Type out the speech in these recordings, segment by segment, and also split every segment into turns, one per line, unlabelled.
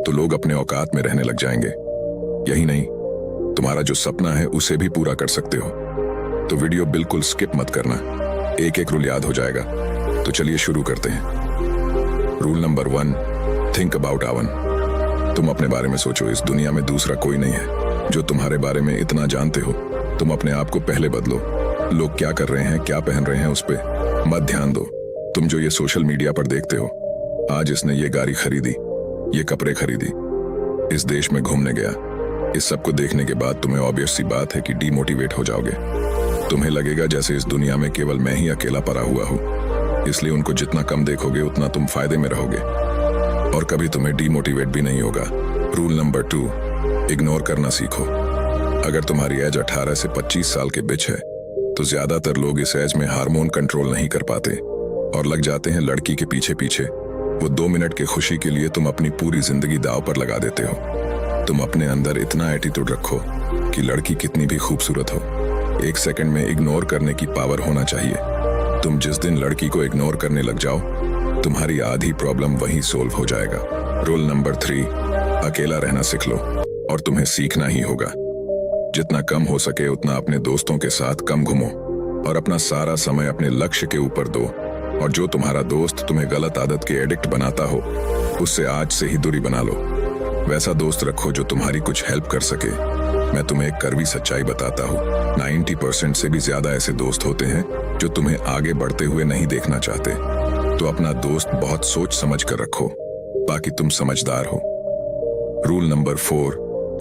तो लोग अपने औकात में रहने लग जाएंगे। यही नहीं, तुम्हारा जो सपना है उसे भी पूरा कर सकते हो। तो वीडियो बिल्कुल स्किप मत करना, एक एक रूल याद हो जाएगा। तो चलिए शुरू करते हैं। रूल नंबर 1, थिंक अबाउट आवन। तुम अपने बारे में सोचो, इस दुनिया में दूसरा कोई नहीं है जो तुम्हारे बारे में इतना जानते हो। तुम अपने आप को पहले बदलो। लोग क्या कर रहे हैं, क्या पहन रहे हैं, उस पर मत ध्यान दो। तुम जो ये सोशल मीडिया पर देखते हो, आज इसने ये गाड़ी खरीदी, ये कपड़े खरीदी, इस देश में घूमने गया, इस सब को देखने के बाद तुम्हें ऑब्वियस सी बात है कि डीमोटिवेट हो जाओगे। तुम्हें लगेगा जैसे इस दुनिया में केवल मैं ही अकेला पड़ा हुआ हूँ। इसलिए उनको जितना कम देखोगे उतना तुम फायदे में रहोगे और कभी तुम्हें डीमोटिवेट भी नहीं होगा। रूल नंबर 2, इग्नोर करना सीखो। अगर तुम्हारी एज 18 से 25 साल के बीच है तो ज्यादातर लोग इस एज में हार्मोन कंट्रोल नहीं कर पाते और लग जाते हैं लड़की के पीछे पीछे। वो 2 मिनट की खुशी के लिए तुम अपनी पूरी जिंदगी दांव पर लगा देते हो। तुम अपने अंदर इतना एटीट्यूड रखो कि लड़की कितनी भी खूबसूरत हो, 1 सेकंड में इग्नोर करने की पावर होना चाहिए। तुम जिस दिन लड़की को इग्नोर करने लग जाओ, तुम्हारी आधी प्रॉब्लम वहीं सोल्व हो जाएगा। रूल नंबर 3, अकेला रहना सीख लो और तुम्हें सीखना ही होगा। जितना कम हो सके उतना अपने दोस्तों के साथ कम घूमो और अपना सारा समय अपने लक्ष्य के ऊपर दो। और जो तुम्हारा दोस्त तुम्हें गलत आदत के एडिक्ट बनाता हो, उससे आज से ही दूरी बना लो। वैसा दोस्त रखो जो तुम्हारी कुछ हेल्प कर सके। मैं तुम्हें एक कड़वी सच्चाई बताता हूँ, 90% से भी ज्यादा ऐसे दोस्त होते हैं जो तुम्हें आगे बढ़ते हुए नहीं देखना चाहते। तो अपना दोस्त बहुत सोच समझ कर रखो, बाकी तुम समझदार हो। रूल नंबर 4,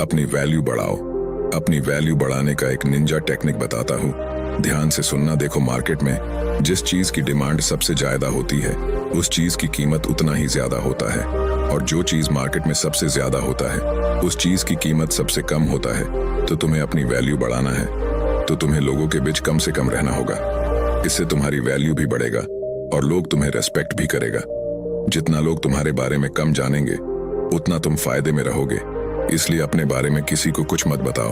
अपनी वैल्यू बढ़ाओ। अपनी वैल्यू बढ़ाने का एक निंजा टेक्निक बताता हूँ, ध्यान से सुनना। देखो, मार्केट में जिस चीज की डिमांड सबसे ज्यादा होती है उस चीज की कीमत उतना ही ज्यादा होता है, और जो चीज मार्केट में सबसे ज्यादा होता है उस चीज की कीमत सबसे कम होता है। तो तुम्हें अपनी वैल्यू बढ़ाना है तो तुम्हें लोगों के बीच कम से कम रहना होगा। इससे तुम्हारी वैल्यू भी बढ़ेगा और लोग तुम्हें रेस्पेक्ट भी करेगा। जितना लोग तुम्हारे बारे में कम जानेंगे उतना तुम फायदे में रहोगे। इसलिए अपने बारे में किसी को कुछ मत बताओ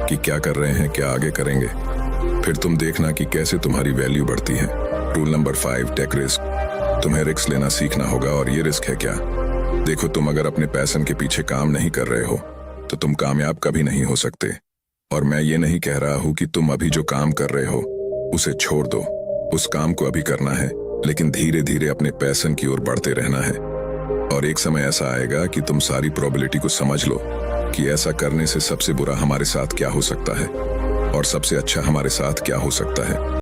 कि क्या कर रहे हैं, क्या आगे करेंगे। फिर तुम देखना कि कैसे तुम्हारी वैल्यू बढ़ती है। Rule number 5, take risk. तुम्हें रिस्क लेना सीखना होगा। और ये रिस्क है क्या? देखो, तुम अगर अपने पैशन के पीछे काम नहीं कर रहे हो तो तुम कामयाब कभी नहीं हो सकते। और मैं ये नहीं कह रहा हूं कि तुम अभी जो काम कर रहे हो उसे छोड़ दो। उस काम को अभी करना है, लेकिन धीरे धीरे अपने पैशन की ओर बढ़ते रहना है। और एक समय ऐसा आएगा कि तुम सारी प्रोबेबिलिटी को समझ लो कि ऐसा करने से सबसे बुरा हमारे साथ क्या हो सकता है और सबसे अच्छा हमारे साथ क्या हो सकता है।